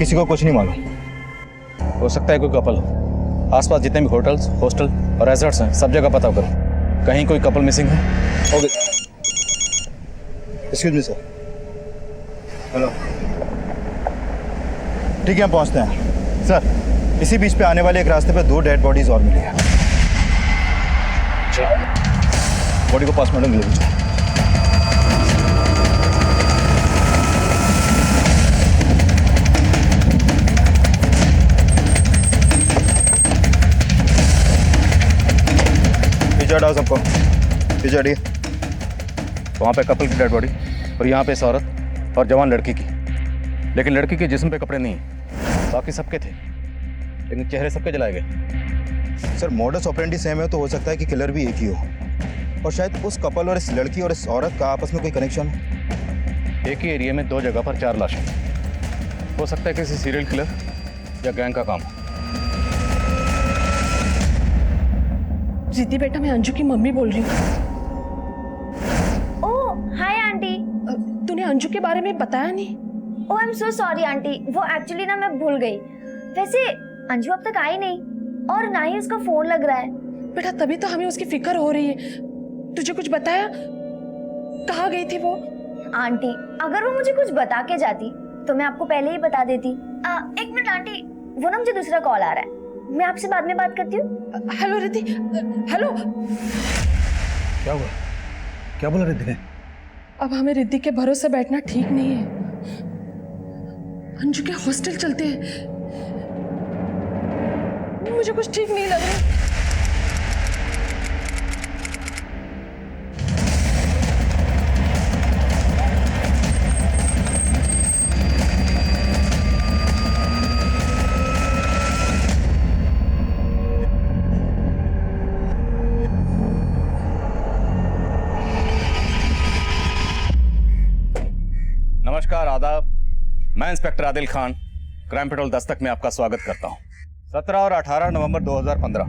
किसी को कुछ नहीं मालूम। हो सकता है कोई कपल हो। आसपास जितने भी होटल्स, हॉस्टल और रेजॉर्ट्स हैं सब जगह पता करो, कहीं कोई कपल मिसिंग है। Okay, excuse me sir. Hello, ठीक है हम पहुंचते हैं सर। इसी बीच पे आने वाले एक रास्ते पे 2 डेड बॉडीज और मिली है। बॉडी को पोस्टमार्टम ले लीजिए। पीछे हटाओ सबको, पीछे हटिए। वहाँ पे कपल की डेड बॉडी और यहाँ पे इस औरत और जवान लड़की की, लेकिन लड़की के जिस्म पे कपड़े नहीं, बाकी सबके थे, लेकिन चेहरे सबके जलाए गए। सर मोडस ऑपरेंडी सेम है तो हो सकता है कि किलर भी एक ही हो, और शायद उस कपल और इस लड़की और इस औरत का आपस में कोई कनेक्शन हो। एक ही एरिया में 2 जगह पर 4 लाशें, हो सकता है किसी सीरियल किलर या गैंग का काम। रिद्धि बेटा, मैं अंजू की मम्मी बोल रही हूँ। Oh hi aunty. तूने अंजू के बारे में बताया नहीं? Oh I am so sorry aunty, वो एक्चुअली ना मैं भूल गई। वैसे अंजू अब तक आई नहीं और ना ही उसका फोन लग रहा है। बेटा तभी तो हमें उसकी फिक्र हो रही है। तुझे कुछ बताया? कहाँ गई थी वो? आंटी अगर वो मुझे कुछ बता के जाती तो मैं आपको पहले ही बता देती। एक मिनट आंटी, वो ना मुझे दूसरा कॉल आ रहा है, मैं आपसे बाद में बात करती हूँ। Hello Riddhi, hello. क्या हुआ? क्या बोला रिद्धि ने? अब हमें रिद्धि के भरोसे बैठना ठीक नहीं है। अंजू के हॉस्टल चलते हैं। मुझे कुछ ठीक नहीं लग रहा। नमस्कार, आदाब। मैं inspector Adil Khan, crime petrol Dastak में आपका स्वागत करता हूं। 17 और 18 नवंबर 2015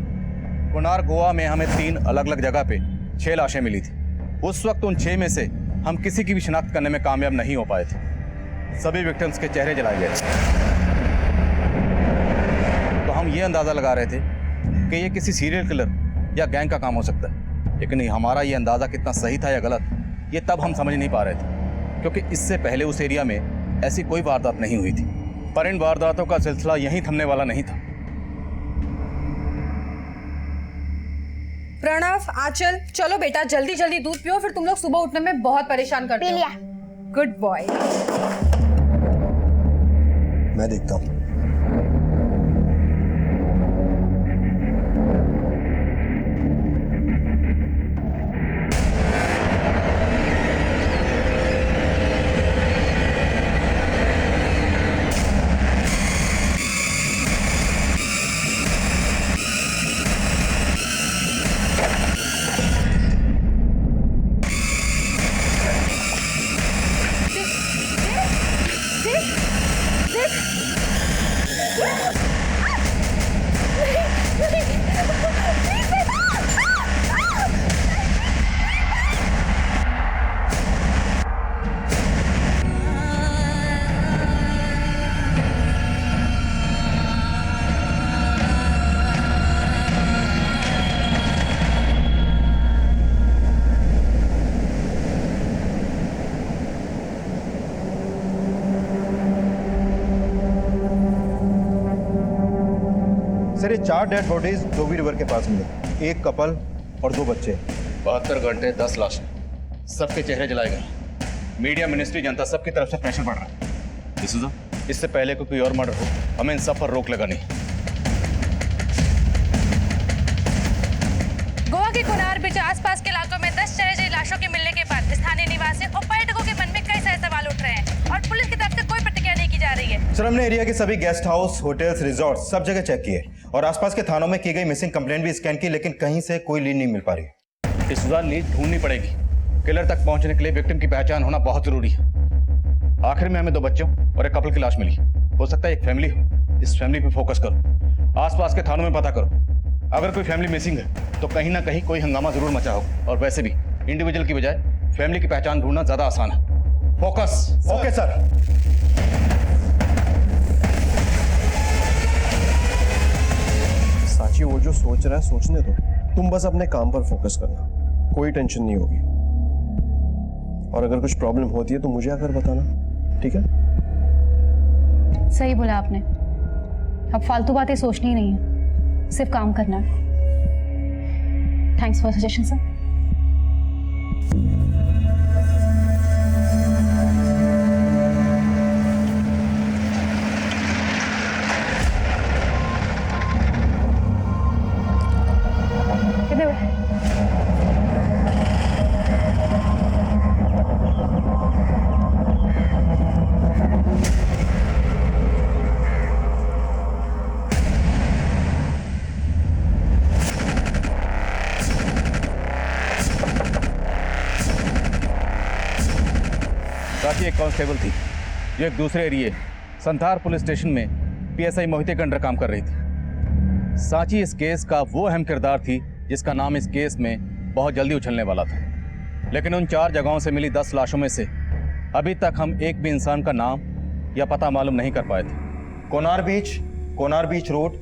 कुनार गोवा में हमें 3 अलग अलग जगह पे 6 लाशें मिली थी। उस वक्त उन 6 में से हम किसी की भी शिनाख्त करने में कामयाब नहीं हो पाए थे। सभी विक्टिम्स के चेहरे जलाए गए थे। तो हम ये अंदाज़ा लगा रहे थे कि ये किसी सीरियल किलर या गैंग का काम हो सकता है, लेकिन हमारा ये अंदाज़ा कितना सही था या गलत, ये तब हम समझ नहीं पा रहे थे, क्योंकि इससे पहले उस एरिया में ऐसी कोई वारदात नहीं हुई थी। पर इन वारदातों का सिलसिला यहीं थमने वाला नहीं था। प्रणव, आंचल, चलो बेटा जल्दी जल्दी दूध पियो, फिर तुम लोग सुबह उठने में बहुत परेशान करते हो। पी लिया। Good boy. मैं देखता हूँ। सर ये 4 डेड बॉडीज धोबी रिवर के पास मिले, एक कपल और 2 बच्चे। 72 घंटे 10 लाशें, सबके चेहरे जलाए गए। मीडिया, मिनिस्ट्री, जनता सबकी तरफ से प्रेशर बढ़ रहा है। डिसूजा, इससे पहले कोई और मर्डर हो, हमें इन सब पर रोक लगानी है। गोवा के कुनार बीच आसपास के इलाकों में 10 शहरी लाशों के मिलने के बाद स्थानीय निवासियों और पर्यटकों के मन में कई सारे सवाल उठ रहे हैं और पुलिस की तरफ से कोई प्रतिक्रिया नहीं की जा रही है। सर हमने एरिया के सभी गेस्ट हाउस, होटल्स, रिजॉर्ट सब जगह चेक किए और आसपास के थानों में की गई मिसिंग कंप्लेंट भी स्कैन की, लेकिन कहीं से कोई लीड नहीं मिल पा रही। डिसूजा, लीड ढूंढनी पड़ेगी। किलर तक पहुंचने के लिए विक्टिम की पहचान होना बहुत जरूरी है। आखिर में हमें 2 बच्चों और एक कपल की लाश मिली। हो सकता है एक फैमिली हो। इस फैमिली पे फोकस करो, आसपास के थानों में पता करो। अगर कोई फैमिली मिसिंग है तो कहीं ना कहीं कोई हंगामा जरूर मचा होगा, और वैसे भी इंडिविजुअल की बजाय फैमिली की पहचान ढूंढना ज्यादा आसान है। फोकस। Okay sir. सांची वो जो सोच रहा है सोचने दो, तुम बस अपने काम पर फोकस करना, कोई टेंशन नहीं होगी। और अगर कुछ प्रॉब्लम होती है तो मुझे आकर बताना, ठीक है? सही बोला आपने, अब फालतू बातें सोचनी नहीं है, सिर्फ काम करना है। Thanks for suggestion sir. साची एक कांस्टेबल थी जो एक दूसरे एरिए संथार पुलिस स्टेशन में पीएसआई मोहिते के अंडर काम कर रही थी। सांची इस केस का वो अहम किरदार थी जिसका नाम इस केस में बहुत जल्दी उछलने वाला था। लेकिन उन 4 जगहों से मिली 10 लाशों में से अभी तक हम एक भी इंसान का नाम या पता मालूम नहीं कर पाए थे। कोनार बीच रोड,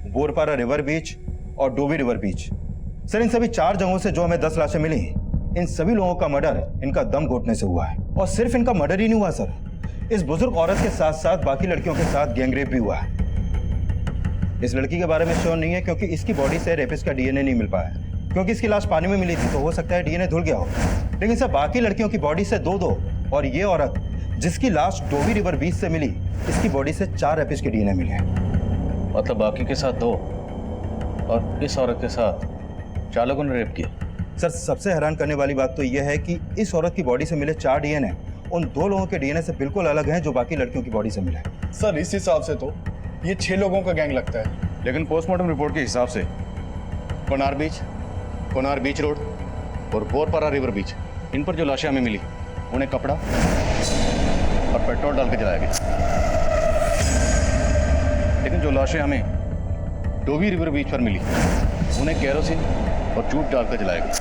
बोरपारा रिवर बीच और डोबी रिवर बीच। सर, इन सभी 4 जगहों से जो हमें 10 लाशें मिली, इन सभी लोगों का मर्डर इनका दम घोटने से हुआ है। और सिर्फ इनका मर्डर ही नहीं हुआ सर, इस बुजुर्ग औरत के साथ साथ बाकी लड़कियों के साथ गैंगरेप भी हुआ है। इस लड़की के बारे में श्योर नहीं है क्योंकि इसकी बॉडी से रेपिस्ट का डीएनए नहीं मिल पाया, क्योंकि इसकी लाश पानी में मिली थी तो हो सकता है डीएनए धुल गया हो। लेकिन सर, बाकी लड़कियों की बॉडी से 2-2 और ये औरत जिसकी लाश डोबी रिवर बीच से मिली, इसकी बॉडी से 4 रेपिस्ट के डीएनए मिले हैं। मतलब बाकी के साथ 2 और इस औरत के साथ 4 लोगों ने रेप किया। सर, सबसे हैरान करने वाली बात तो यह है कि इस औरत की बॉडी से मिले 4 डीएनए उन 2 लोगों के डीएनए से बिल्कुल अलग हैं जो बाकी लड़कियों की बॉडी से मिले। सर, इस हिसाब से तो ये 6 लोगों का गैंग लगता है। लेकिन पोस्टमार्टम रिपोर्ट के हिसाब से कोनार बीच रोड और बोरपारा रिवर बीच, इन पर जो लाशें हमें मिली उन्हें कपड़ा और पेट्रोल डाल के जलाया गया। लेकिन जो लाशें हमें डोबी रिवर बीच पर मिली उन्हें केरोसिन और जूट डालकर जलाया गया।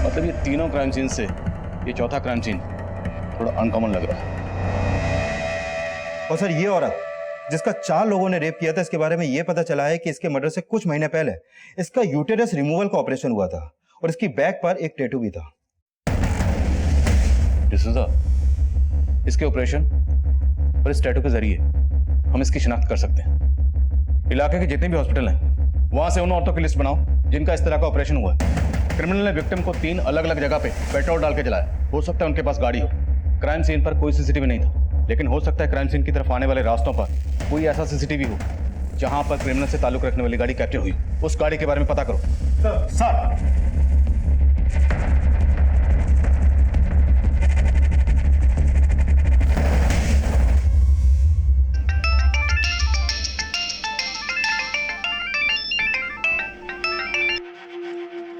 मतलब ये तीनों क्राइम सीन से ये चौथा क्राइम सीन थोड़ा अनकॉमन लग रहा है। और सर, ये औरत जिसका 4 लोगों ने रेप किया था, इसके बारे में ये पता चला है कि इसके मर्डर से कुछ महीने पहले इसका यूटेरस रिमूवल का ऑपरेशन हुआ था और इसकी बैक पर एक टैटू भी था। डिसूजा, इसके ऑपरेशन और इस टैटू के जरिए हम इसकी शिनाख्त कर सकते हैं। इलाके के जितने भी हॉस्पिटल हैं वहां से उन औरतों की लिस्ट बनाओ जिनका इस तरह का ऑपरेशन हुआ है। क्रिमिनल ने विक्टिम को 3 अलग अलग जगह पे पेट्रोल डाल के जलाया। हो सकता है उनके पास गाड़ी हो। क्राइम सीन पर कोई सीसीटीवी नहीं था, लेकिन हो सकता है क्राइम सीन की तरफ आने वाले रास्तों पर कोई ऐसा सीसीटीवी हो जहां पर क्रिमिनल से ताल्लुक रखने वाली गाड़ी कैप्चर हुई। उस गाड़ी के बारे में पता करो। Sir,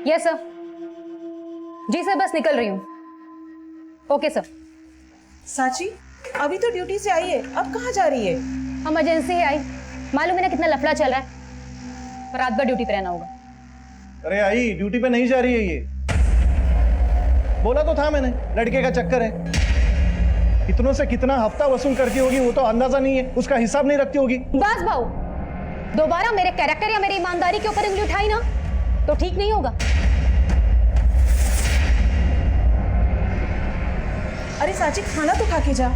yes sir. जी सर, बस निकल रही हूँ। Okay sir. सांची, अभी तो ड्यूटी से आई है, अब कहाँ जा रही है? इमरजेंसी है आई, मालूम है ना कितना लफड़ा चल रहा है, पर रात भर ड्यूटी पे रहना होगा। अरे आई ड्यूटी पे नहीं जा रही है, ये बोला तो था मैंने, लड़के का चक्कर है। इतनों से कितना हफ्ता वसूल करती होगी वो तो अंदाजा नहीं है, उसका हिसाब नहीं रखती होगी। बस भाऊ, दोबारा मेरे कैरेक्टर या मेरी ईमानदारी के ऊपर उंगली उठाई ना तो ठीक नहीं होगा। अरे सांची, खाना तो खा के जा।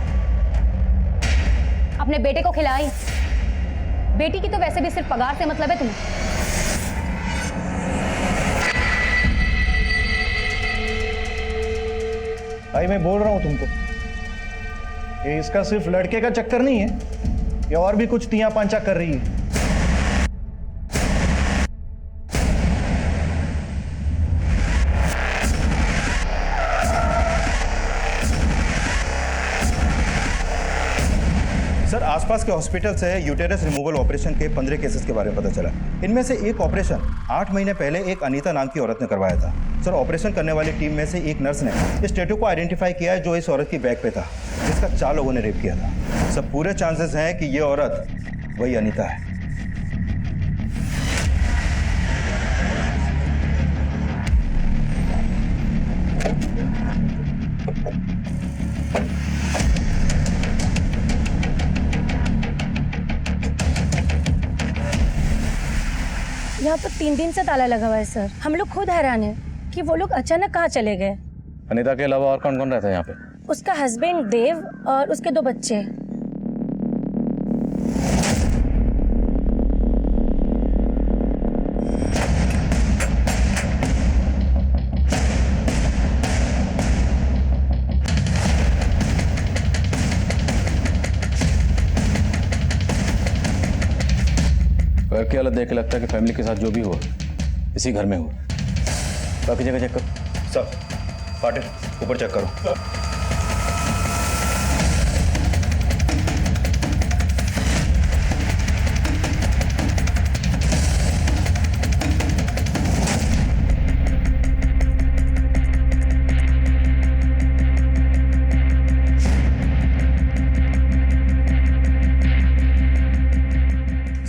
अपने बेटे को खिलाई। बेटी की तो वैसे भी सिर्फ पगार से मतलब है तुम्हें। भाई मैं बोल रहा हूं तुमको, ये इसका सिर्फ लड़के का चक्कर नहीं है, ये और भी कुछ तिया पांचा कर रही है। सर, आसपास के हॉस्पिटल से यूटेरस रिमूवल ऑपरेशन के 15 केसेस के बारे में पता चला। इनमें से एक ऑपरेशन 8 महीने पहले एक अनीता नाम की औरत ने करवाया था। सर, ऑपरेशन करने वाली टीम में से एक नर्स ने इस टैटू को आइडेंटिफाई किया है जो इस औरत की बैक पे था, जिसका 4 लोगों ने रेप किया था। सब पूरे चांसेस हैं कि ये औरत वही अनीता है। यहाँ तो 3 दिन से ताला लगा हुआ है सर। हम लोग खुद हैरान हैं कि वो लोग अचानक कहाँ चले गए। अनीता के अलावा और कौन कौन रहता है यहाँ पे? उसका हस्बैंड देव और उसके 2 बच्चे। घर की हालत देख के लगता है कि फैमिली के साथ जो भी हुआ इसी घर में हुआ। बाकी जगह चेक करो। सर पाटिल ऊपर चेक करो।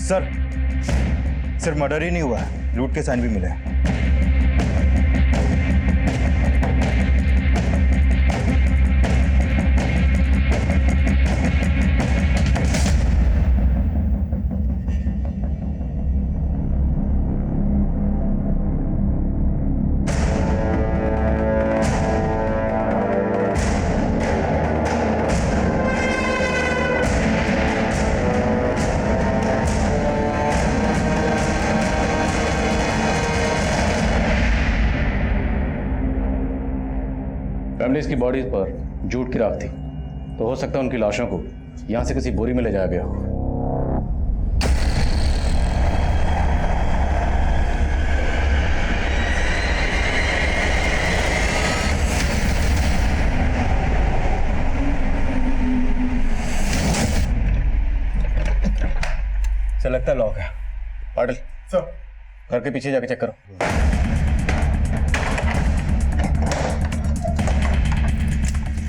सर सिर्फ मर्डर ही नहीं हुआ है, लूट के साइन भी मिले हैं। फैमिलीज की बॉडीज पर जूट की राख थी, तो हो सकता है उनकी लाशों को यहाँ से किसी बोरी में ले जाया गया हो। सर लगता है लॉक है। पाटिल सर, घर के पीछे जाके चेक करो।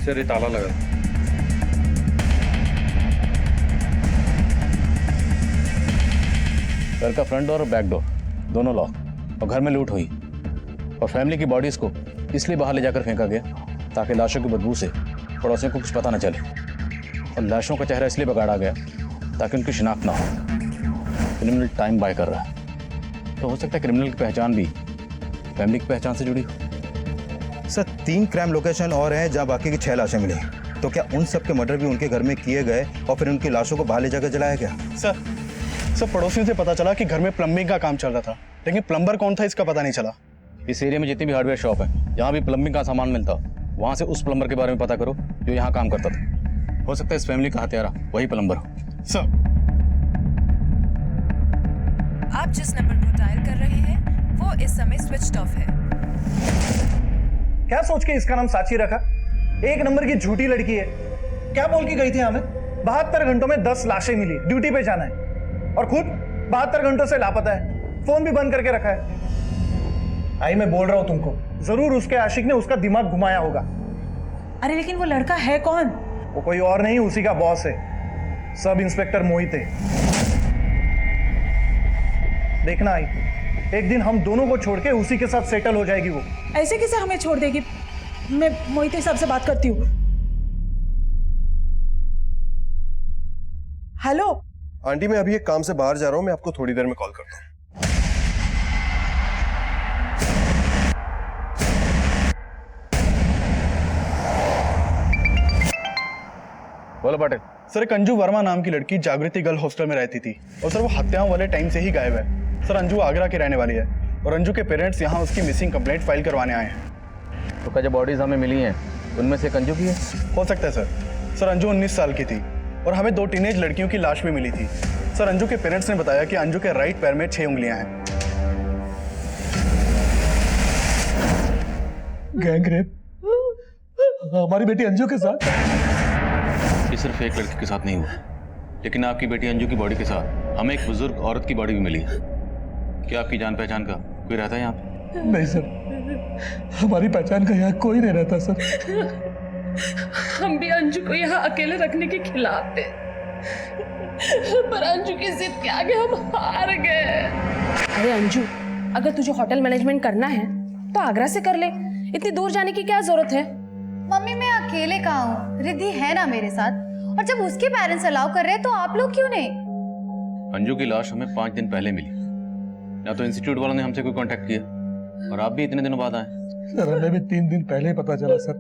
सर ये ताला लगा। घर का फ्रंट डोर और बैक डोर दोनों लॉक, और घर में लूट हुई, और फैमिली की बॉडीज को इसलिए बाहर ले जाकर फेंका गया ताकि लाशों की बदबू से पड़ोसियों को कुछ पता न चले, और लाशों का चेहरा इसलिए बिगाड़ा गया ताकि उनकी शिनाख्त ना हो। क्रिमिनल टाइम बाय कर रहा है, तो हो सकता है क्रिमिनल की पहचान भी फैमिली की पहचान से जुड़ी हो। सर 3 क्राइम लोकेशन और हैं जहां बाकी की 6 लाशें मिली, तो क्या उन सब के मर्डर भी उनके घर में किए गए और फिर उनकी लाशों को बाहर ले जाकर जलाया गया? सर पड़ोसियों से पता चला कि घर में प्लम्बिंग का काम चल रहा था, लेकिन प्लम्बर कौन था इसका पता नहीं चला। इस एरिया में जितनी भी हार्डवेयर शॉप है, जहाँ भी प्लम्बिंग का सामान मिलता, वहाँ से उस प्लम्बर के बारे में पता करो जो यहाँ काम करता था। हो सकता है इस फैमिली का हत्यारा वही प्लम्बर हो। सर आप जिस नंबर को डायल कर रहे हैं वो इस समय स्विच्ड ऑफ है। क्या सोच के इसका नाम साची रखा? 1 नंबर की झूठी लड़की है। क्या बोल के गई थी हमें? 72 घंटों में 10 लाशें मिली, ड्यूटी पे जाना है, और खुद 72 घंटों से लापता है, फोन भी बंद करके रखा है। आई मैं बोल रहा हूं तुमको, जरूर उसके आशिक ने उसका दिमाग घुमाया होगा। अरे लेकिन वो लड़का है कौन? वो कोई और नहीं, उसी का बॉस है, सब इंस्पेक्टर मोहित है। देखना आई, एक दिन हम दोनों को छोड़ के उसी के साथ सेटल हो जाएगी वो। ऐसे कैसे हमें छोड़ देगी? मैं मोहिते साहब से बात करती हूँ। हेलो आंटी, मैं अभी एक काम से बाहर जा रहा हूँ, मैं आपको थोड़ी देर में कॉल करता हूँ। बोलो पाटिल। सर एक अंजू वर्मा नाम की लड़की जागृति गर्ल हॉस्टल में रहती थी, और सर वो हत्याओं वाले टाइम से ही गायब है। सर अंजू आगरा की रहने वाली है, और अंजू के पेरेंट्स यहाँ उसकी मिसिंग कंप्लेंट फाइल करवाने आए हैं। तो क्या जो बॉडीज हमें मिली हैं उनमें से एक अंजू की है? हो सकता है सर। सर अंजू 19 साल की थी, और हमें 2 टीनेज लड़कियों की लाश भी मिली थी। सर अंजू के पेरेंट्स ने बताया कि अंजू के राइट पैर में 6 उंगलियां हैं। गैंग रेप हमारी बेटी अंजू के साथ? ये सिर्फ एक लड़की के साथ नहीं हुआ, लेकिन आपकी बेटी अंजू की बॉडी के साथ हमें एक बुजुर्ग औरत की बॉडी भी मिली है। क्या आपकी जान पहचान का कोई रहता है यहाँ पे? नहीं सर, हमारी पहचान का यहाँ कोई नहीं रहता सर। हम भी अंजू को यहाँ अकेले रखने के खिलाफ थे, पर अंजू की जिद के आगे हम हार गए। अरे अंजू, अगर तुझे होटल मैनेजमेंट करना है तो आगरा से कर ले, इतनी दूर जाने की क्या जरूरत है? मम्मी मैं अकेले कहाँ हूँ, रिद्धि है ना मेरे साथ, और जब उसके पेरेंट्स अलाउ कर रहे हैं तो आप लोग क्यों नहीं? अंजू की लाश हमें 5 दिन पहले मिली, या तो इंस्टीट्यूट वालों ने हमसे कोई कांटेक्ट किया और आप भी इतने दिनों बाद आए। सर हमें भी 3 दिन पहले ही पता चला सर।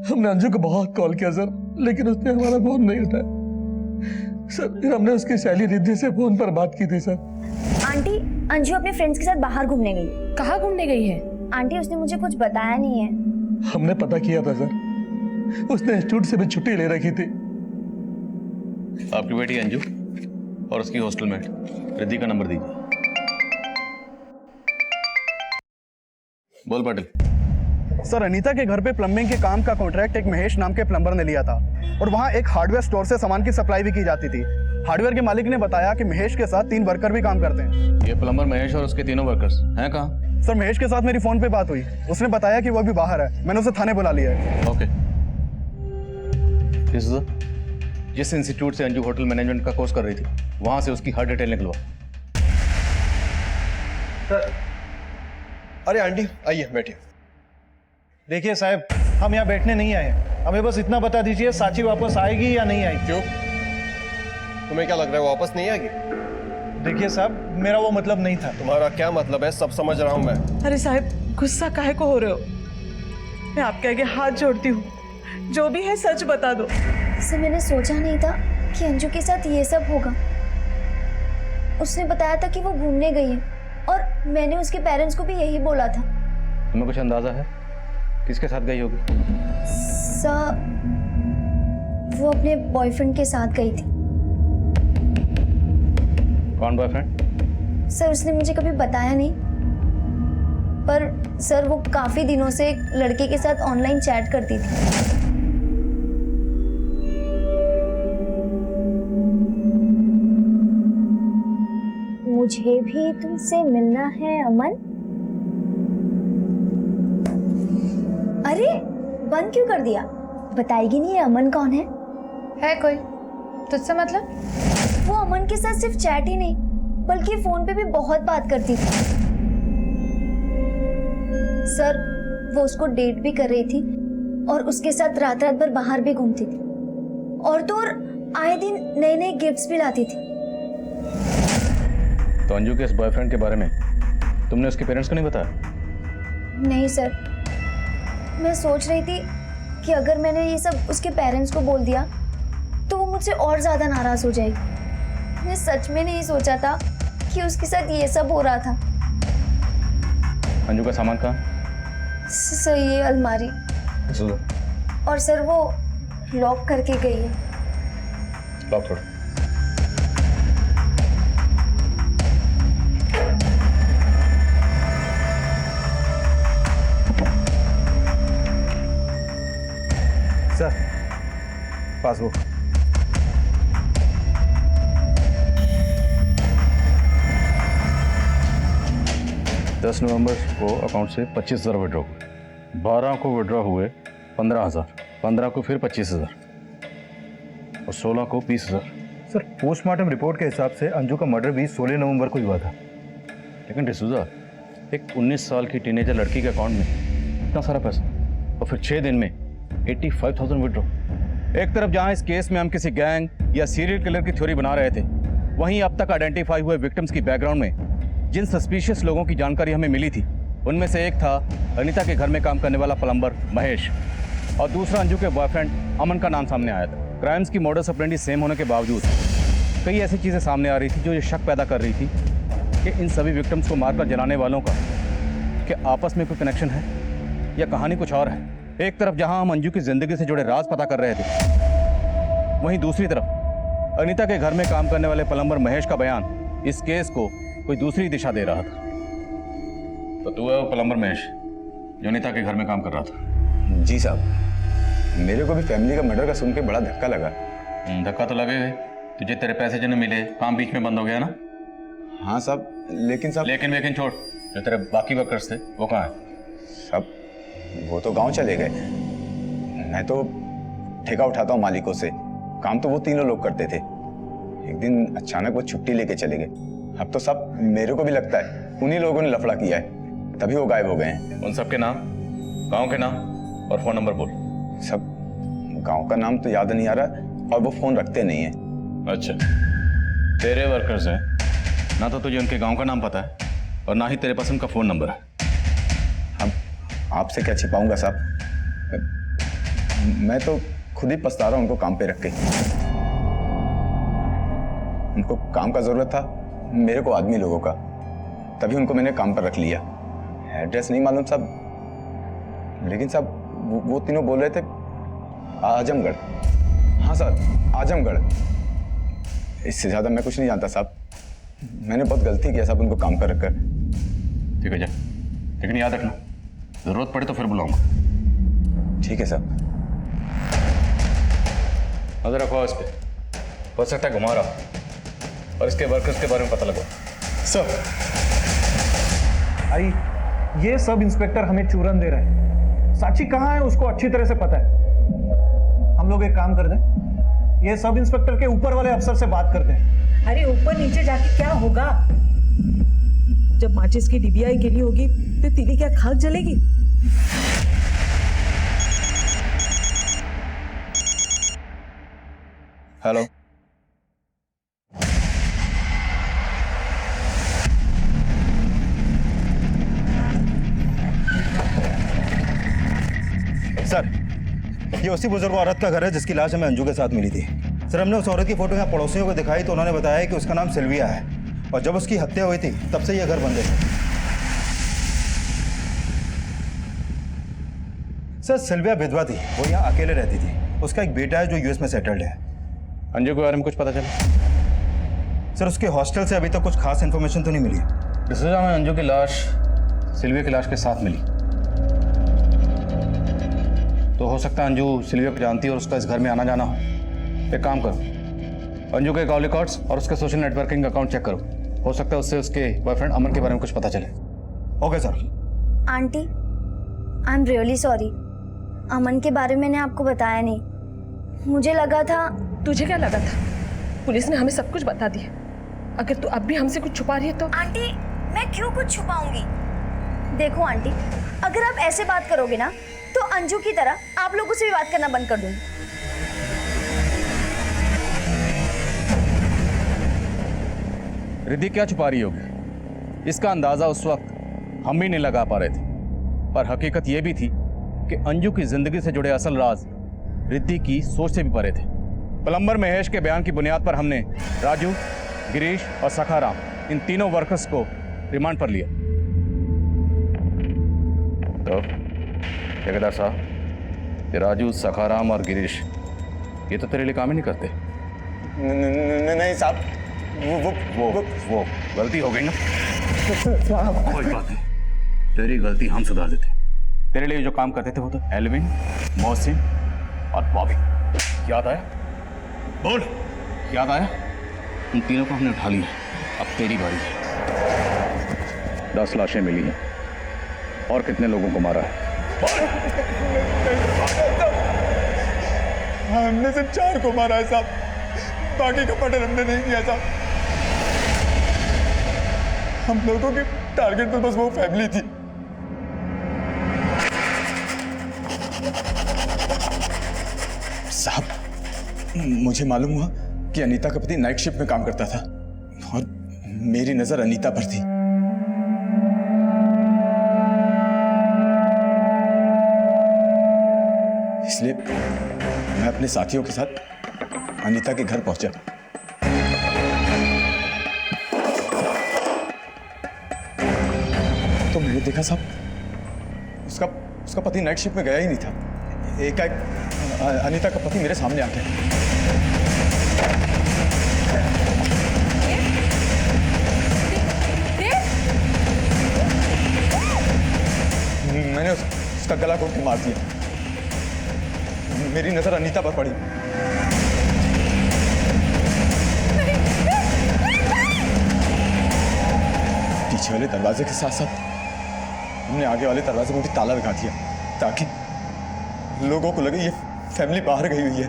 हमने अंजू को बहुत कॉल किया सर, लेकिन उसने हमारा फोन नहीं उठाया सर। फिर हमने उसकी सहेली रिद्धि से फोन पर बात की थी सर। आंटी, अंजू अपने फ्रेंड्स के साथ बाहर घूमने गई। कहाँ घूमने गई है? आंटी, उसने मुझे कुछ बताया नहीं है। हमने पता किया था सर, उसने इंस्टीट्यूट से भी छुट्टी ले रखी थी। आपकी बेटी अंजू और उसकी हॉस्टल मेट रिद्धि का नंबर दीजिए। बोल पाटिल। सर, अनीता के घर पे प्लम्बिंग के काम का कॉन्ट्रैक्ट एक महेश नाम के प्लम्बर ने लिया था और वहाँ एक हार्डवेयर स्टोर से सामान की सप्लाई भी की जाती थी। हार्डवेयर के मालिक ने बताया कि महेश के साथ 3 वर्कर भी काम करते हैं। ये प्लम्बर महेश और उसके तीनों वर्कर्स हैं कहाँ? सर, महेश के साथ मेरी फोन पे बात हुई। उसने बताया कि वो अभी बाहर है। मैंने उसे थाने बुला लिया है। ओके। जिस इंस्टीट्यूट से अंजू होटल मैनेजमेंट का कोर्स कर रही थी, वहां से उसकी हर डिटेल निकलवा। सर, अरे आंटी आइए बैठिए। देखिए साहब, हम यहाँ बैठने नहीं आए। हमें बस इतना बता दीजिए, साची वापस आएगी या नहीं आएगी? क्यों, तुम्हें क्या लग रहा है वो वापस नहीं आएगी? देखिए साहब, मेरा वो मतलब नहीं था। तुम्हारा क्या मतलब है, सब समझ रहा हूँ मैं। अरे साहब, गुस्सा काहे को हो रहे हो? मैं आपके आगे हाथ जोड़ती हूँ, जो भी है सच बता दो। सर, मैंने सोचा नहीं था कि अंजू के साथ ये सब होगा। उसने बताया था कि वो घूमने गई है और मैंने उसके पेरेंट्स को भी यही बोला था। तुम्हें कुछ अंदाजा है किसके साथ गई होगी? सर, वो अपने बॉयफ्रेंड के साथ गई थी। कौन बॉयफ्रेंड? सर, उसने मुझे कभी बताया नहीं, पर सर वो काफी दिनों से एक लड़के के साथ ऑनलाइन चैट करती थी। मुझे भी तुमसे मिलना है अमन। अरे, बंद क्यों कर दिया? बताएगी नहीं ये अमन कौन है? है कोई तुझसे मतलब? वो अमन के साथ सिर्फ चैट ही नहीं बल्कि फोन पे भी बहुत बात करती थी। सर, वो उसको डेट भी कर रही थी और उसके साथ रात रात भर बाहर भी घूमती थी और तो और आए दिन नए नए गिफ्ट्स भी लाती थी। तो अंजू के इस बॉयफ्रेंड के बारे में तुमने उसके पेरेंट्स को नहीं बताया? नहीं सर, मैं सोच रही थी कि अगर मैंने ये सब उसके पेरेंट्स को बोल दिया तो वो मुझसे और ज्यादा नाराज हो जाएगी। मैंने सच में नहीं सोचा था कि उसके साथ ये सब हो रहा था। अंजू का सामान कहाँ? सर, ये अलमारी। और सर, वो लॉक करके गई है। लॉक छोड़। Sir, passbook. दस नवंबर को अकाउंट से 25,000 विड्रॉ हुए, 12 को विड्रॉ हुए 15,000, 15 को फिर 25,000 और 16 को 20,000। सर, पोस्टमार्टम रिपोर्ट के हिसाब से अंजू का मर्डर भी 16 नवंबर को हुआ था। लेकिन डिसूजा, एक 19 साल की टीनेजर लड़की के अकाउंट में इतना सारा पैसा और फिर 6 दिन में 85,000 विड्रॉ। एक तरफ जहां इस केस में हम किसी गैंग या सीरियल किलर की थ्योरी बना रहे थे, वहीं अब तक आइडेंटिफाई हुए विक्टिम्स की बैकग्राउंड में जिन सस्पिशियस लोगों की जानकारी हमें मिली थी, उनमें से एक था अनीता के घर में काम करने वाला प्लम्बर महेश और दूसरा अंजू के बॉयफ्रेंड अमन का नाम सामने आया था। क्राइम्स की मॉडस ऑपरेंडी सेम होने के बावजूद कई ऐसी चीज़ें सामने आ रही थी जो ये शक पैदा कर रही थी कि इन सभी विक्टिम्स को मारकर जलाने वालों का क्या आपस में कोई कनेक्शन है या कहानी कुछ और है। एक तरफ जहां हम अंजू की जिंदगी से जुड़े राज पता कर रहे थे, वहीं दूसरी तरफ अनीता के घर में काम करने वाले प्लम्बर महेश का बयान इस केस को कोई दूसरी दिशा दे रहा था। तो तू है वो प्लम्बर महेश जो अनीता के घर में काम कर रहा था? जी साहब, मेरे को भी फैमिली का मर्डर का सुन के बड़ा धक्का लगा। धक्का तो लगे, तुझे तेरे पैसे जो मिले, काम बीच में बंद हो गया ना? हाँ साहब, लेकिन साहब लेकिन छोड़, जो तेरे बाकी वर्कर्स थे वो कहाँ है? साहब, वो तो गांव चले गए। मैं तो ठेका उठाता हूँ मालिकों से, काम तो वो तीनों लोग करते थे। एक दिन अचानक वो छुट्टी लेके चले गए। अब तो सब मेरे को भी लगता है उन्हीं लोगों ने लफड़ा किया है, तभी वो गायब हो गए हैं। उन सब के नाम, गांव के नाम और फोन नंबर बोल। सब गांव का नाम तो याद नहीं आ रहा और वो फोन रखते नहीं है। अच्छा, तेरे वर्कर्स हैं ना, तो तुझे उनके गांव का नाम पता है और ना ही तेरे पास उनका फोन नंबर है। अब आपसे क्या छिपाऊंगा साहब, मैं तो खुद ही पछता रहा हूं उनको काम पे रख के। उनको काम का जरूरत था, मेरे को आदमी लोगों का, तभी उनको मैंने काम पर रख लिया। एड्रेस नहीं मालूम साहब, लेकिन साहब वो तीनों बोल रहे थे आजमगढ़। हाँ सर, आजमगढ़। इससे ज्यादा मैं कुछ नहीं जानता साहब। मैंने बहुत गलती किया साहब उनको काम पर रखकर। ठीक है जा, लेकिन याद रखना जरूरत पड़े तो फिर बुलाऊंगा। ठीक है साहब। नजर रखो इस पे, हो सकता है घुमा रहा और इसके वर्कर्स के बारे में पता लगो। सर आई, ये सब इंस्पेक्टर हमें चूरन दे रहे हैं। साची कहाँ है उसको अच्छी तरह से पता है। हम लोग एक काम कर दें, ये सब इंस्पेक्टर के ऊपर वाले अफसर से बात करते हैं। अरे ऊपर नीचे जाके क्या होगा? जब माचिस की डिबिया गिरी होगी तो तेरी क्या खाक जलेगी? हेलो, सर, ये उसी बुजुर्ग औरत का घर है जिसकी लाश हमें अंजू के साथ मिली थी। सर, हमने उस औरत की फोटो यहाँ पड़ोसियों को दिखाई तो उन्होंने बताया कि उसका नाम सिल्विया है और जब उसकी हत्या हुई थी तब से ये घर बंद है। सर, सिल्विया विधवा थी, वो यहाँ अकेले रहती थी। उसका एक बेटा है जो यूएस में सेटल्ड है। अंजू के बारे में कुछ पता चला? सर, उसके हॉस्टल से अभी तक कुछ खास इन्फॉर्मेशन तो नहीं मिली। डिसूजा में अंजू की लाश सिल्विया की लाश के साथ मिली, तो हो सकता है अंजू सिल्विया को जानती है और उसका इस घर में आना जाना हो। एक काम करो, अंजू के कॉल रिकॉर्ड्स और उसके सोशल नेटवर्किंग अकाउंट चेक करो, हो सकता है उससे उसके बॉयफ्रेंड अमन के बारे में कुछ पता चले। Okay sir. Aunty, I am really sorry, Aman के बारे में मैंने आपको बताया नहीं। मुझे लगा था। तुझे क्या लगा था? पुलिस ने हमें सब कुछ बता दिया। अगर तू अब भी हमसे कुछ छुपा रही है तो। आंटी, मैं क्यों कुछ छुपाऊंगी? देखो आंटी, अगर आप ऐसे बात करोगे ना तो अंजू की तरह आप लोगों से भी बात करना बंद कर दूंगी। रिद्धि क्या छुपा रही होगी? इसका अंदाजा उस वक्त हम भी नहीं लगा पा रहे थे, पर हकीकत यह भी थी कि अंजू की जिंदगी से जुड़े असल राज रिद्धि की सोच से भी परे थे। प्लम्बर महेश के बयान की बुनियाद पर हमने राजू, गिरीश और सखाराम, इन तीनों वर्कर्स को रिमांड पर लिया। तो ठेकेदार साहब, ये राजू, सखाराम और गिरीश ये तो तेरे लिए काम ही नहीं करते। नहीं साहब, वो गलती हो गई ना। कोई बात नहीं, तेरी गलती हम सुधार देते। तेरे लिए जो काम करते थे वो तो एल्विन, मोहसिन और बॉबी। याद आया? बोल, याद आया? उन तीनों को हमने उठा लिया, अब तेरी बारी है। 10 लाशें मिली हैं और कितने लोगों को मारा है? हमने सिर्फ 4 को मारा है साहब, बाकी का मर्डर हमने नहीं किया साहब। हम लोगों की टारगेट तो बस वो फैमिली थी। साहब, मुझे मालूम हुआ कि अनीता का पति नाइट शिफ्ट में काम करता था और मेरी नजर अनीता पर थी। इसलिए मैं अपने साथियों के साथ अनीता के घर पहुंचा। तो मैंने देखा साहब, उसका पति नाइट शिफ्ट में गया ही नहीं था। एकाएक अनीता का पति मेरे सामने आ गया। मैंने उसका गला घोट के मार दिया। मेरी नजर अनीता पर पड़ी। पीछे वाले दरवाजे के साथ साथ हमने आगे वाले दरवाजे में भी ताला लगा दिया ताकि लोगों को लगे ये फैमिली बाहर गई हुई है।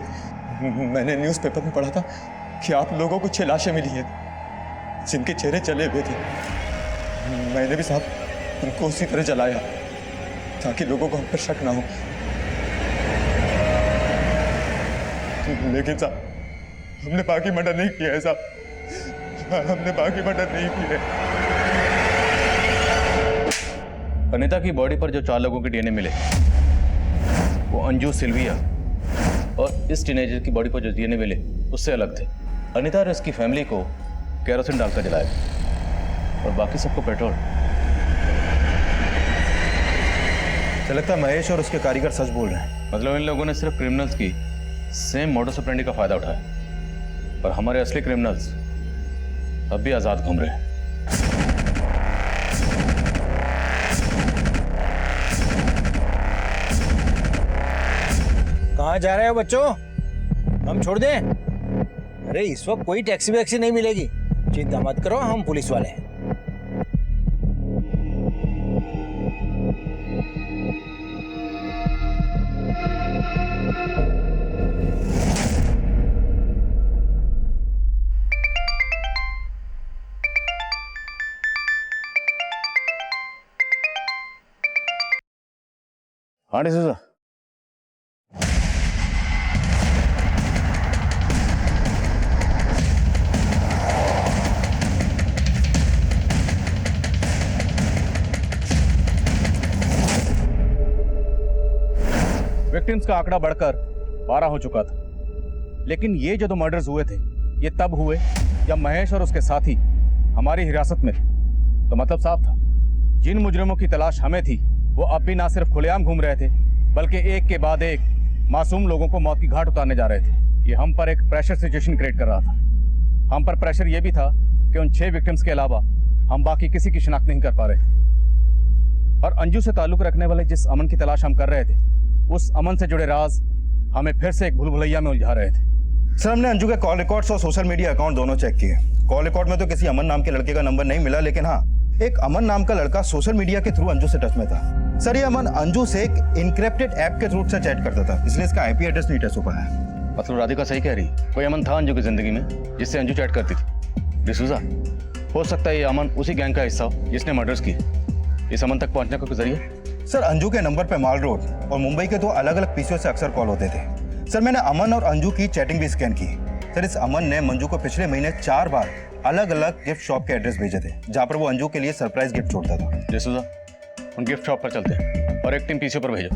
मैंने न्यूज़पेपर में पढ़ा था कि आप लोगों को 6 लाशें मिली हैं जिनके चेहरे चले हुए थे। मैंने भी साहब उनको उसी तरह जलाया ताकि लोगों को हम पर शक ना हो। लेकिन साहब हमने बाकी मर्डर नहीं किया है साहब, हमने बाकी मर्डर नहीं किया है। अनीता की बॉडी पर जो 4 लोगों के डीएनए मिले वो अंजू, सिल्विया और इस टीनेजर की बॉडी पर जो डीएनए मिले उससे अलग थे। अनीता और इसकी फैमिली को केरोसिन डालकर जलाया और बाकी सबको पेट्रोल। तो लगता है महेश और उसके कारीगर सच बोल रहे हैं। मतलब इन लोगों ने सिर्फ क्रिमिनल्स की सेम मोडस ऑपरेंडी का फायदा उठाया, पर हमारे असली क्रिमिनल्स अब भी आजाद घूम रहे हैं। कहाँ जा रहे हो बच्चों? हम छोड़ दें? अरे इस वक्त कोई टैक्सी वैक्सी नहीं मिलेगी, चिंता मत करो, हम पुलिस वाले हैं। हाँ डिसूजा, विक्टिम्स का आंकड़ा बढ़कर 12 हो चुका था, लेकिन ये जो 2 मर्डर्स हुए थे ये तब हुए जब महेश और उसके साथी हमारी हिरासत में थे। तो मतलब साफ था, जिन मुजरिमों की तलाश हमें थी वो अब भी ना सिर्फ खुलेआम घूम रहे थे बल्कि एक के बाद एक मासूम लोगों को मौत की घाट उतारने जा रहे थे। ये हम पर एक प्रेशर सिचुएशन क्रिएट कर रहा था। हम पर प्रेशर ये भी था कि उन 6 विक्टिम्स के अलावा हम बाकी किसी की शिनाख्त नहीं कर पा रहे थे। और अंजू से ताल्लुक रखने वाले जिस अमन की तलाश हम कर रहे थे उस अमन से जुड़े राज हमें फिर से एक भूल-भुलैया में उलझा रहे थे। सर, हमने अंजू के कॉल रिकॉर्ड्स और सोशल मीडिया अकाउंट दोनों चेक किए। कॉल रिकॉर्ड में तो किसी अमन नाम के लड़के का नंबर नहीं मिला, लेकिन हाँ, एक अमन नाम का लड़का सोशल मीडिया के थ्रू अंजू से टच में था। सर, ये अमन अंजू से एक इनक्रिप्टेड ऐप के थ्रू से चैट करता था, इसलिए इसका आईपी एड्रेस नहीं टच हो पाया। मतलब राधिका सही कह रही, कोई अमन था अंजू की जिंदगी में जिससे अंजू चैट करती थी। डिसूजा, हो सकता है ये अमन उसी गैंग का हिस्सा हो जिसने मर्डर्स किए। इस अमन तक पहुंचने का कोई जरिया? सर, अंजू के नंबर पे माल रोड और मुंबई के 2 अलग-अलग पीसीओ से अक्सर कॉल होते थे। सर, मैंने अमन और अंजू की चैटिंग भी स्कैन की। सर, इस अमन ने मंजू को पिछले महीने 4 बार अलग-अलग गिफ्ट शॉप के एड्रेस भेजे थे, जहां पर वो अंजू के लिए सरप्राइज गिफ्ट छोड़ता था। डिसूजा, उन गिफ्ट शॉप पर चलते हैं और एक टीम पीसीओ पर भेजो।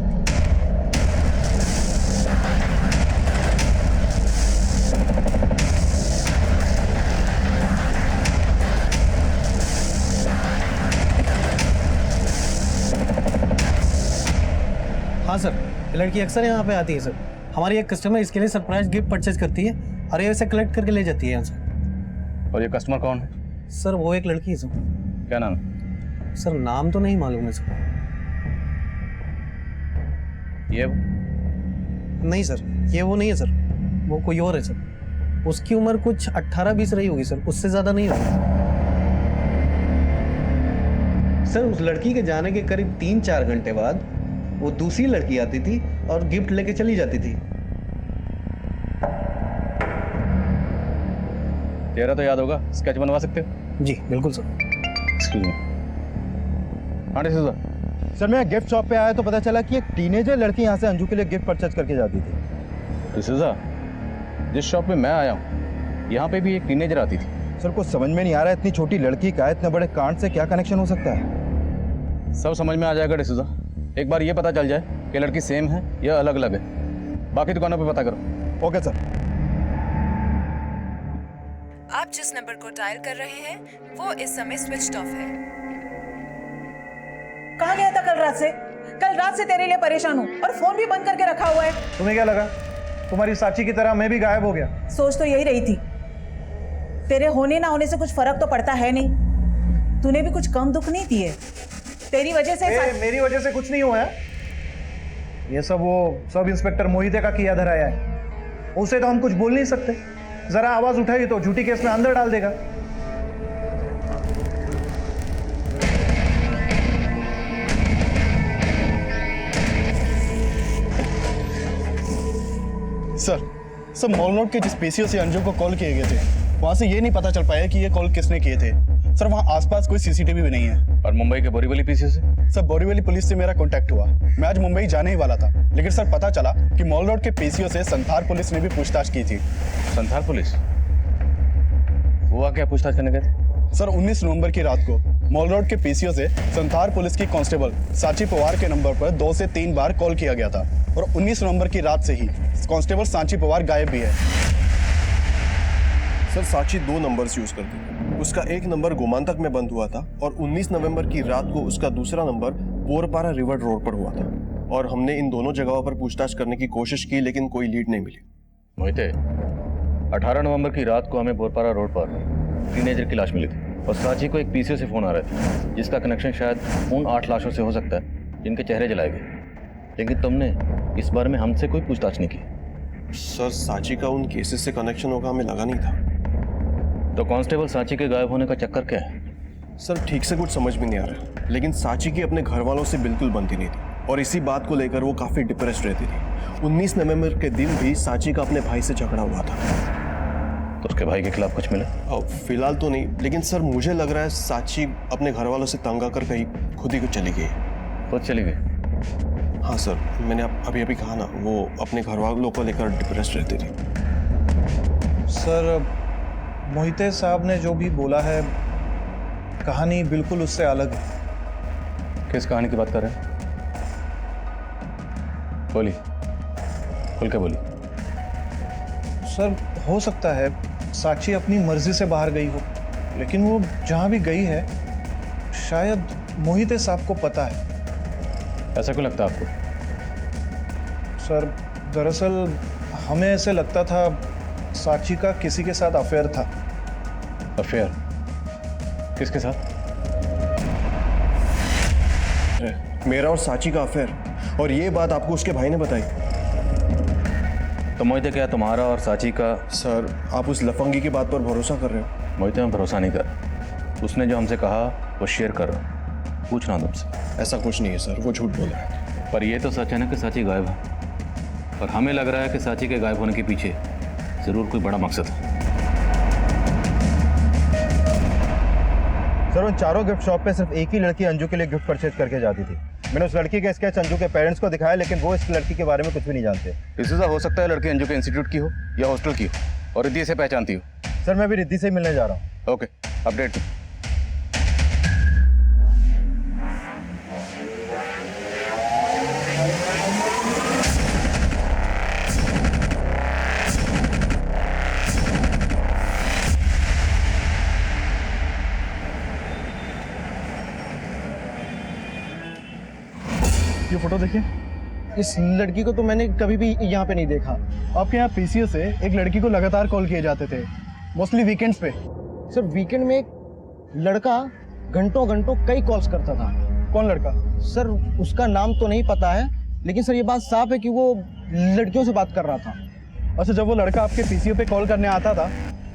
हाँ सर, ये लड़की अक्सर यहाँ पे आती है सर। हमारी एक कस्टमर इसके लिए सरप्राइज गिफ्ट परचेज करती है और ये इसे कलेक्ट करके ले जाती है यहाँ से। और ये कस्टमर कौन है? सर, वो एक लड़की है सर। क्या नाम है? सर, नाम तो नहीं मालूम है सर। ये नहीं सर, ये वो नहीं है सर, वो कोई और है सर। उसकी उम्र कुछ 18-20 रही होगी सर, उससे ज़्यादा नहीं होगी सर। उस लड़की के जाने के करीब 3-4 घंटे बाद वो दूसरी लड़की आती थी और गिफ्ट लेके चली जाती थी। चेहरा तो याद होगा, स्केच बनवा सकते हो? जी बिल्कुल सर। Excuse me. हाँ डिसूजा। सर, मैं गिफ्ट शॉप पे आया तो पता चला कि एक टीनेजर लड़की यहाँ से अंजू के लिए गिफ्ट परचेज करके जाती थी। डिसूजा, जिस शॉप में मैं आया हूँ यहाँ पे भी एक टीनेजर आती थी। सर, कुछ समझ में नहीं आ रहा है, इतनी छोटी लड़की का इतने बड़े कांड से क्या कनेक्शन हो सकता है? सब समझ में आ जाएगा डिसूजा, एक बार ये पता चल जाए कि लड़की सेम है या अलग अलग है। बाकी दुकानों पे पता करो। Okay sir. आप जिस नंबर को डायल कर रहे हैं वो इस समय स्विच्ड ऑफ है। कहाँ गया था कल रात से? कल रात से तेरे लिए परेशान हूँ और फोन भी बंद करके रखा हुआ है। तुम्हें क्या लगा तुम्हारी साक्षी की तरह मैं भी गायब हो गया? सोच तो यही रही थी, तेरे होने ना होने से कुछ फर्क तो पड़ता है नहीं। तूने भी कुछ कम दुख नहीं दिए, तेरी वजह से मेरी वजह से कुछ नहीं हुआ है। ये सब वो सब इंस्पेक्टर मोहिते का किया धराया है। उसे तो हम कुछ बोल नहीं सकते, जरा आवाज उठाई तो झूठी केस में अंदर डाल देगा। सर मॉल रोड के जिस पीसीओ से अंजू को कॉल किए गए थे वहां से ये नहीं पता चल पाया कि ये कॉल किसने किए थे। सर, वहाँ आसपास कोई सीसीटीवी भी नहीं है। और मुंबई के बोरीवली पीसीओ से? सर, बोरीवली पुलिस से मेरा कांटेक्ट हुआ। मैं आज मुंबई जाने ही वाला था, लेकिन सर पता चला कि मॉल रोड के पीसीओ से संथार पुलिस ने भी पूछताछ की थी। संथार पुलिस? हुआ क्या, पूछताछ करने गए थे? सर, 19 नवंबर की रात को मॉल रोड के पीसीओ से संथार पुलिस की कांस्टेबल सांची पवार के नंबर पर 2 से 3 बार कॉल किया गया था और 19 नवंबर की रात से ही कांस्टेबल सांची पवार गायब भी है। सर सांची 2 नंबर्स यूज करती है। उसका एक नंबर गोमांतक में बंद हुआ था और 19 नवंबर की रात को उसका दूसरा नंबर बोरपारा रिवर रोड पर हुआ था और हमने इन दोनों जगहों पर पूछताछ करने की कोशिश की लेकिन कोई लीड नहीं मिली। मोहिते, 18 नवंबर की रात को हमें बोरपारा रोड पर टीनेजर की लाश मिली थी और सांची को एक पीसीओ से फोन आ रहा था जिसका कनेक्शन शायद उन 8 लाशों से हो सकता है जिनके चेहरे जलाए गए, लेकिन तुमने इस बारे में हमसे कोई पूछताछ नहीं की। सर सांची का उन केसेस से कनेक्शन होगा हमें लगा नहीं था। तो कांस्टेबल सांची के गायब होने का चक्कर क्या है? सर ठीक से कुछ समझ में नहीं आ रहा, लेकिन सांची की अपने घर वालों से बिल्कुल बनती नहीं थी और इसी बात को लेकर वो काफी डिप्रेस्ड रहती थी। 19 नवंबर के दिन भी सांची का अपने भाई से झगड़ा हुआ था। तो उसके भाई के खिलाफ कुछ मिला? फिलहाल तो नहीं, लेकिन सर मुझे लग रहा है सांची अपने घर वालों से तंग आकर कहीं खुद ही चली गई। खुद चली गई? हाँ सर, मैंने अभी अभी कहा ना, वो अपने घर वालों को लेकर डिप्रेस्ड रहती थी। सर मोहिते साहब ने जो भी बोला है कहानी बिल्कुल उससे अलग है। किस कहानी की बात कर रहे हैं? बोली, खुल के बोली। सर हो सकता है साक्षी अपनी मर्जी से बाहर गई हो, लेकिन वो जहाँ भी गई है शायद मोहिते साहब को पता है। ऐसा क्यों लगता है आपको? सर दरअसल हमें ऐसे लगता था साक्षी का किसी के साथ अफेयर था। अफेयर? किसके साथ? मेरा और सांची का अफेयर, और ये बात आपको उसके भाई ने बताई। तो मोहिते, क्या तुम्हारा और सांची का? सर आप उस लफंगी की बात पर भरोसा कर रहे हो? मोहिते, मैं भरोसा नहीं कर। उसने जो हमसे कहा वो शेयर कर रहा हूँ, पूछ रहा हूँ तुमसे। ऐसा कुछ नहीं है सर, वो झूठ बोला है। पर ये तो सच है ना कि सांची गायब है, और हमें लग रहा है कि सांची के गायब होने के पीछे जरूर कोई बड़ा मकसद है। सर उन चारों गिफ्ट शॉप पे सिर्फ एक ही लड़की अंजू के लिए गिफ्ट परचेज करके जाती थी। मैंने उस लड़की का स्केच अंजू के पेरेंट्स को दिखाया, लेकिन वो इस लड़की के बारे में कुछ भी नहीं जानते। इससे हो सकता है लड़की अंजू के इंस्टीट्यूट की हो या हॉस्टल की हो और रिद्धि से पहचानती हो। सर मैं भी रिद्धि से मिलने जा रहा हूँ। ओके, अपडेट दो। ये फोटो देखिए। इस लड़की को तो मैंने कभी भी यहाँ पे नहीं देखा। आपके यहाँ पीसीओ से एक लड़की को लगातार कॉल किए जाते थे, मोस्टली वीकेंड्स पे। सर वीकेंड में एक लड़का घंटों घंटों कई कॉल्स करता था। कौन लड़का? सर उसका नाम तो नहीं पता है, लेकिन सर ये बात साफ है कि वो लड़कियों से बात कर रहा था। अच्छा, जब वो लड़का आपके पीसीओ पे कॉल करने आता था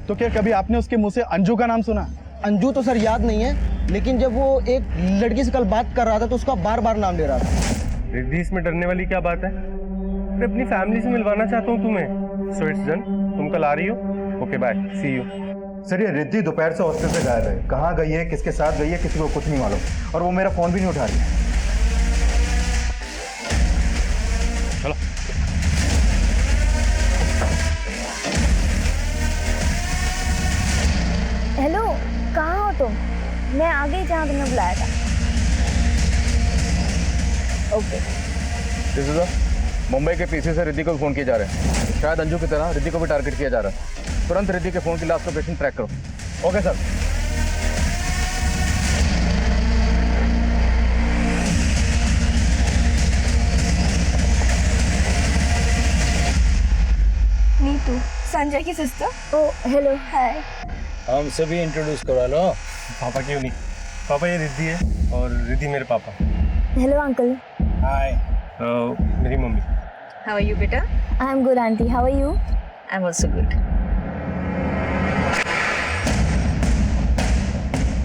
तो क्या कभी आपने उसके मुंह से अंजू का नाम सुना? अंजू तो सर याद नहीं है, लेकिन जब वो एक लड़की से कल बात कर रहा था तो उसका बार बार नाम ले रहा था। रिद्धि, इसमें डरने वाली क्या बात है? मैं अपनी फैमिली से मिलवाना चाहता हूँ तुम्हें। सो इट्स डन, तुम कल आ रही हो? Okay bye, see you. Sir ये रिद्धि दोपहर से हॉस्टल से गायब है। कहाँ गई है, किसके साथ गई है, किसी को कुछ नहीं मालूम, और वो मेरा फोन भी नहीं उठा रही है। चलो। हेलो, कहाँ हो तुम? मैं आ गई जहाँ तुमने बुलाया था। ओके। दिस इज मुंबई के पीसी से रिद्धि को फोन किए जा रहे हैं। शायद अंजू की तरह रिद्धि को भी टारगेट किया जा रहा है। तुरंत रिद्धि के फोन की लास्ट लोकेशन ट्रैक करो। Okay sir. नीतू, संजय की सिस्टर। ओ हेलो, हाय। हम सभी इंट्रोड्यूस करवा लो। पापा क्यों नहीं? पापा ये रिद्धि है और रिद्धि मेरे पापा। Hello uncle. हाय। मेरी mummy. How are you, beta? I am good aunty, how are you? I'm also good.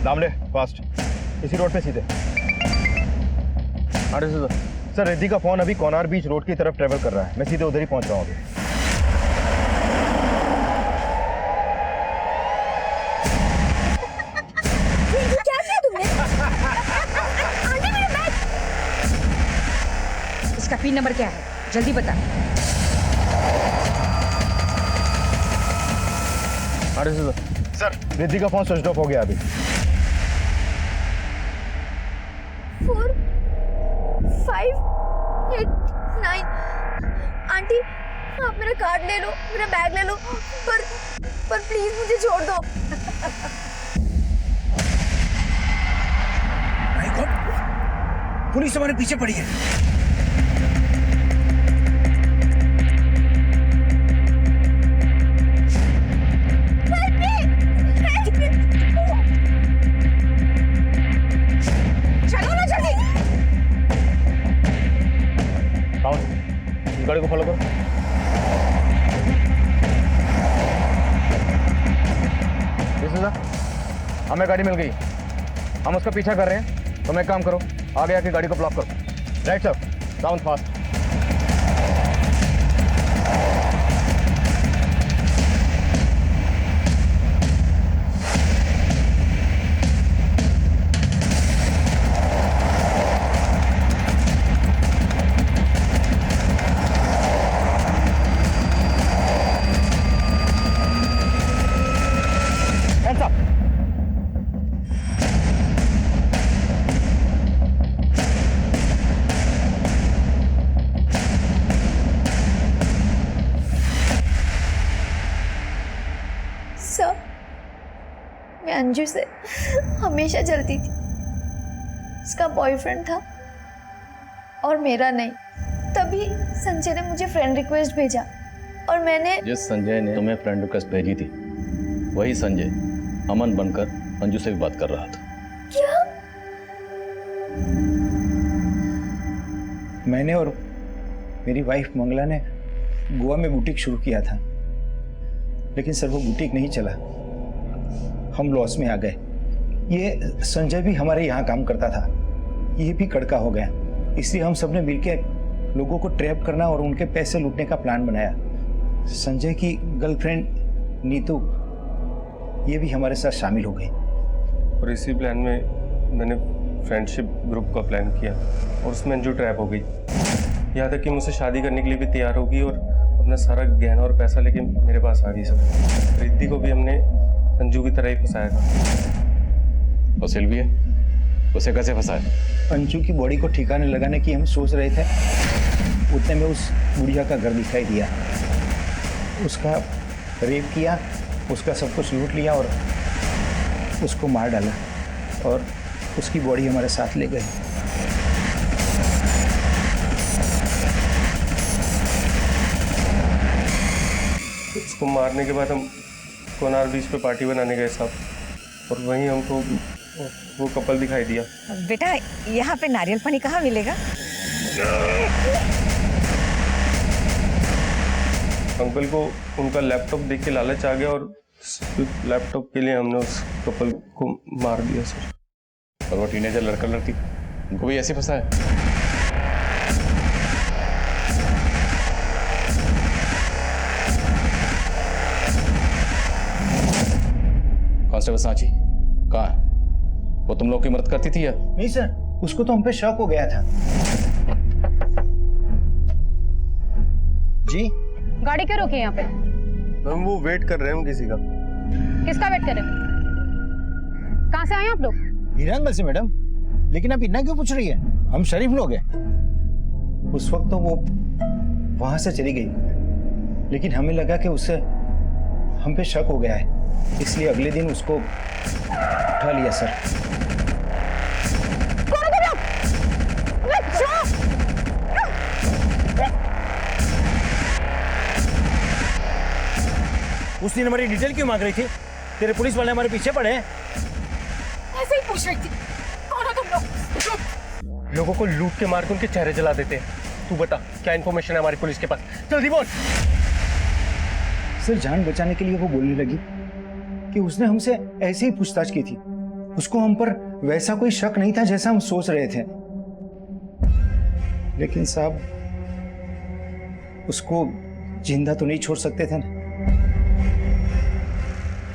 Damle फास्ट, इसी रोड पे सीधे। अरे सर रिद्धि का फोन अभी कोनार बीच रोड की तरफ ट्रेवल कर रहा है। मैं सीधे उधर ही पहुंच रहा हूँ अभी। क्या किया तुमने? आंटी मेरा बैग। इसका पिन नंबर क्या है? जल्दी बता। अरे सर रिद्धि का फोन स्विच ऑफ हो गया अभी। 9। आंटी आप मेरा कार्ड ले लो, मेरा बैग ले लो, पर प्लीज मुझे छोड़ दो। पुलिस हमारे पीछे पड़ी है। चलो ना जल्दी। गाड़ी को फॉलो करो। हमें गाड़ी मिल गई, हम उसका पीछा कर रहे हैं। तुम एक काम करो, आगे आके गाड़ी को ब्लॉक करो। Right sir, down fast. Hands up. Sir, मैं अंजू से हमेशा जलती थी। उसका बॉयफ्रेंड था और मेरा नहीं। तभी संजय ने मुझे फ्रेंड रिक्वेस्ट भेजा और मैंने जिस संजय ने तुम्हें फ्रेंड रिक्वेस्ट भेजी थी, वही संजय अमन बनकर अंजू से भी बात कर रहा था। क्या? मैंने और मेरी वाइफ मंगला ने गोवा में बुटीक शुरू किया था, लेकिन सर वो बुटीक नहीं चला, हम लॉस में आ गए। ये संजय भी हमारे यहाँ काम करता था, ये भी कड़का हो गया। इसलिए हम सबने मिलकर लोगों को ट्रैप करना और उनके पैसे लूटने का प्लान बनाया। संजय की गर्लफ्रेंड नीतू ये भी हमारे साथ शामिल हो गई। और इसी प्लान में मैंने फ्रेंडशिप ग्रुप का प्लान किया और उसमें अंजू ट्रैप हो गई। यहाँ तक कि मुझसे शादी करने के लिए भी तैयार होगी और अपना सारा गहना और पैसा लेके मेरे पास आ गई। सर, रिद्धि को भी हमने अंजू की तरह ही फंसाया था। और सिल्वी उसे कैसे फंसाया? अंजू की बॉडी को ठिकाने लगाने की हम सोच रहे थे, उतने में उस बुढ़िया का घर दिखाई दिया। उसका रेप किया, उसका सब कुछ लूट लिया और उसको मार डाला और उसकी बॉडी हमारे साथ ले गए। उसको मारने के बाद हम कोनार बीच पे पार्टी बनाने गए साहब, और वहीं हमको वो कपल दिखाई दिया। बेटा यहाँ पे नारियल पानी कहाँ मिलेगा? अंकल को उनका लैपटॉप देख के लालच आ गया और लैपटॉप के लिए हमने उस कपल को मार दिया सर। और वो टीनेजर लड़का लड़की उनको भी ऐसे फंसाया? कांस्टेबल सांची कहाँ है? वो तुम लोग की मदद करती थी या? नहीं सर, उसको तो हम पे शक हो गया था। जी गाड़ी क्यों रोकी यहाँ पे? हम वो वेट कर रहे हैं किसी का। किसका वेट कर रहे हो? कहाँ से आए आप लोग? हीरानगर से मैडम। लेकिन आप इतना क्यों पूछ रही है? हम शरीफ लोग हैं। उस वक्त तो वो वहां से चली गई, लेकिन हमें लगा कि उससे हम पे शक हो गया है, इसलिए अगले दिन उसको उठा लिया सर। उस दिन हमारी डिटेल क्यों मांग रही थी? तेरे पुलिस वाले हमारे पीछे पड़े हैं। ऐसे ही पूछ रही थी। कौन हो तुम लोग? लोगों को लूट के मार के उनके चेहरे जला देते हैं। तू बता क्या इन्फॉर्मेशन है हमारी पुलिस के पास? जल्दी बोल। सर जान बचाने के लिए वो बोलने लगी कि उसने हमसे ऐसे ही पूछताछ की थी। उसको हम पर वैसा कोई शक नहीं था जैसा हम सोच रहे थे, लेकिन साहब उसको जिंदा तो नहीं छोड़ सकते थे ना,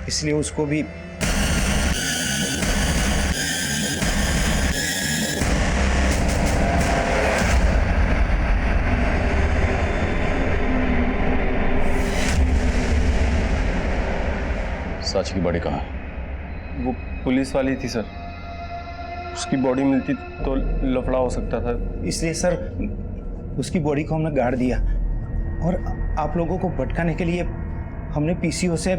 इसलिए उसको भी सांची की बॉडी कहाँ है? वो पुलिस वाली थी सर, उसकी बॉडी मिलती तो लफड़ा हो सकता था। इसलिए सर उसकी बॉडी को हमने गाड़ दिया और आप लोगों को भटकाने के लिए हमने पीसीओ से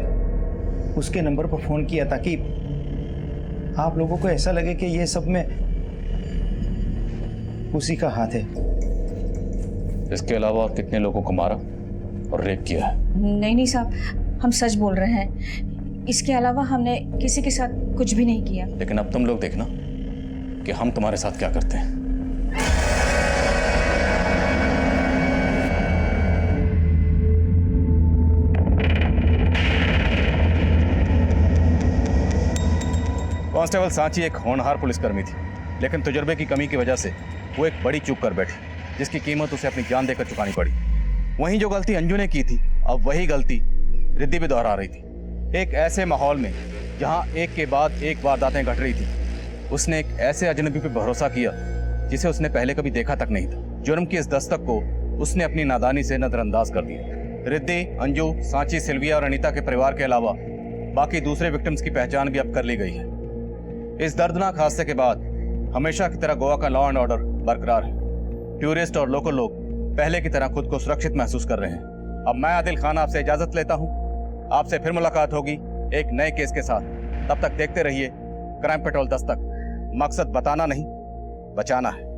उसके नंबर पर फोन किया ताकि आप लोगों को ऐसा लगे कि ये सब में उसी का हाथ है। इसके अलावा और कितने लोगों को मारा और रेप किया है? नहीं साहब, हम सच बोल रहे हैं। इसके अलावा हमने किसी के साथ कुछ भी नहीं किया। लेकिन अब तुम लोग देखना कि हम तुम्हारे साथ क्या करते हैं। कांस्टेबल सांची एक होनहार पुलिसकर्मी थी, लेकिन तजुर्बे की कमी की वजह से वो एक बड़ी चूक कर बैठी, जिसकी कीमत उसे अपनी जान देकर चुकानी पड़ी। वहीं जो गलती अंजू ने की थी, अब वही गलती रिद्धि भी दोहरा रही थी। एक ऐसे माहौल में जहां एक के बाद एक वारदातें घट रही थी, उसने एक ऐसे अजनबी पर भरोसा किया जिसे उसने पहले कभी देखा तक नहीं था। जुर्म की इस दस्तक को उसने अपनी नादानी से नजरअंदाज कर दिया। रिद्धि, अंजू, सांची, सिल्विया और अनीता के परिवार के अलावा बाकी दूसरे विक्टिम्स की पहचान भी अब कर ली गई है। इस दर्दनाक हादसे के बाद हमेशा की तरह गोवा का लॉ एंड ऑर्डर बरकरार है। टूरिस्ट और लोकल लोग पहले की तरह खुद को सुरक्षित महसूस कर रहे हैं। अब मैं आदिल खान आपसे इजाजत लेता हूं। आपसे फिर मुलाकात होगी एक नए केस के साथ। तब तक देखते रहिए क्राइम पेट्रोल दस्तक। मकसद बताना नहीं, बचाना है।